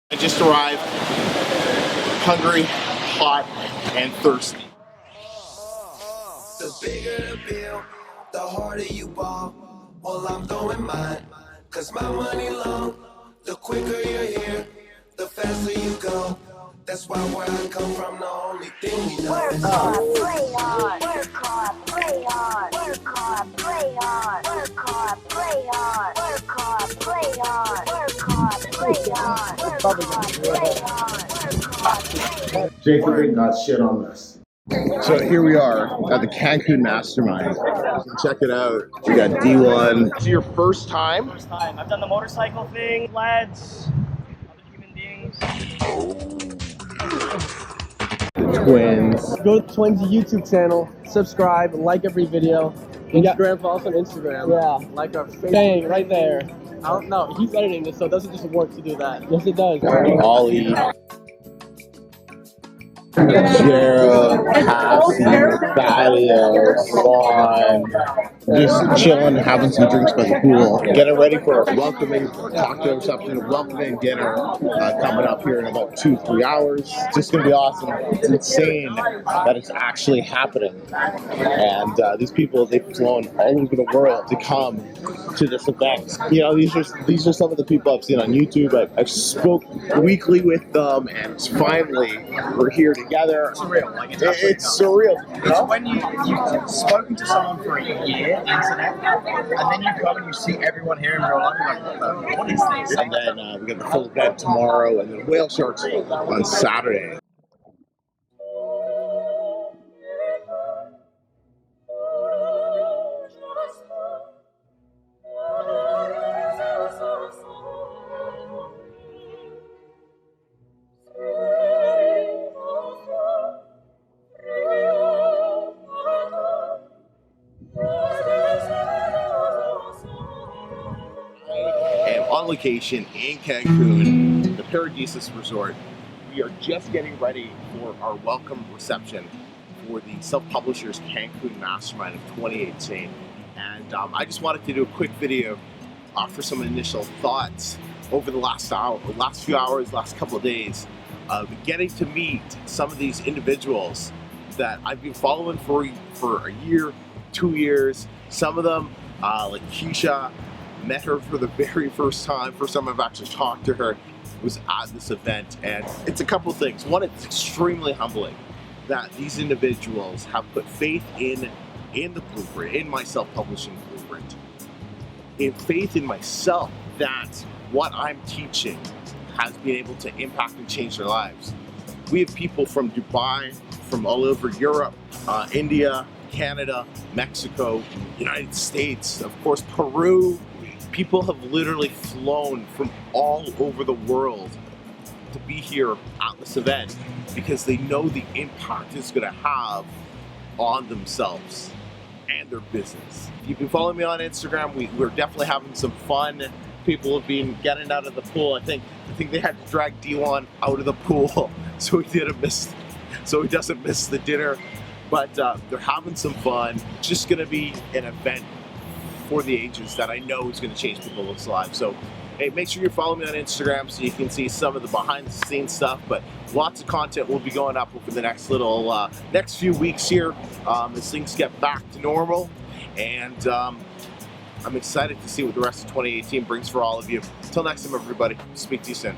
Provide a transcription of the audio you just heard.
I just arrived, hungry, hot, and thirsty. The bigger the bill, the harder you ball. Well, I'm throwing mine, cause my money long. The quicker you're here, the faster you go. That's why where I come from, the only thing we know. Work hard, play hard. Work hard, play hard. Work hard, play hard. Work hard, play hard. Work hard, play hard. Work hard, play hard. Work hard, play hard. Work hard, play hard. Jacob got shit on this. So here we are at the Cancun Mastermind. Check it out. We got D1. It's your first time? First time. I've done the motorcycle thing, lads, other human beings. The twins. Go to the Twins YouTube channel, subscribe, like every video. Instagram, follow us on Instagram. Yeah, like our Facebook. Bang, right there. I don't know, he's editing this, so it doesn't just work to do that. Yes, it does. Ollie. Gerald, Cassie, Thaddeus, Vaughn, just chilling, having some drinks by the pool, getting ready for a welcoming cocktail reception, a welcoming dinner coming up here in about 2-3 hours. It's just going to be awesome. It's insane that it's actually happening. And these people, they've flown all over the world to come to this event. You know, these are some of the people I've seen on YouTube. I've spoke weekly with them, and finally we're here together. It's surreal. Like It's surreal. You know? When you've spoken to someone for a year, internet, and then you come and you see everyone here in real life, you're like, what is this? And then we got the full event tomorrow, and then whale sharks on Saturday. On location in Cancun, the Paradisus Resort. We are just getting ready for our welcome reception for the Self-Publishers Cancun Mastermind of 2018. And I just wanted to do a quick video for some initial thoughts over the last few hours, last couple of days, of getting to meet some of these individuals that I've been following for a year, 2 years. Some of them, like Keisha, met her for the very first time. First time I've actually talked to her was at this event, and it's a couple of things. One, it's extremely humbling that these individuals have put faith in the blueprint, in my self-publishing blueprint, in faith in myself that what I'm teaching has been able to impact and change their lives. We have people from Dubai, from all over Europe, India, Canada, Mexico, United States, of course Peru. People have literally flown from all over the world to be here at this event because they know the impact it's going to have on themselves and their business. If you've been following me on Instagram, we're definitely having some fun. People have been getting out of the pool. I think they had to drag D1 out of the pool so he doesn't miss the dinner. But they're having some fun. It's just going to be an event for the ages that I know is going to change people's lives. So, hey, make sure you follow me on Instagram so you can see some of the behind-the-scenes stuff. But lots of content will be going up over the next few weeks here as things get back to normal. And I'm excited to see what the rest of 2018 brings for all of you. Until next time, everybody. Speak to you soon.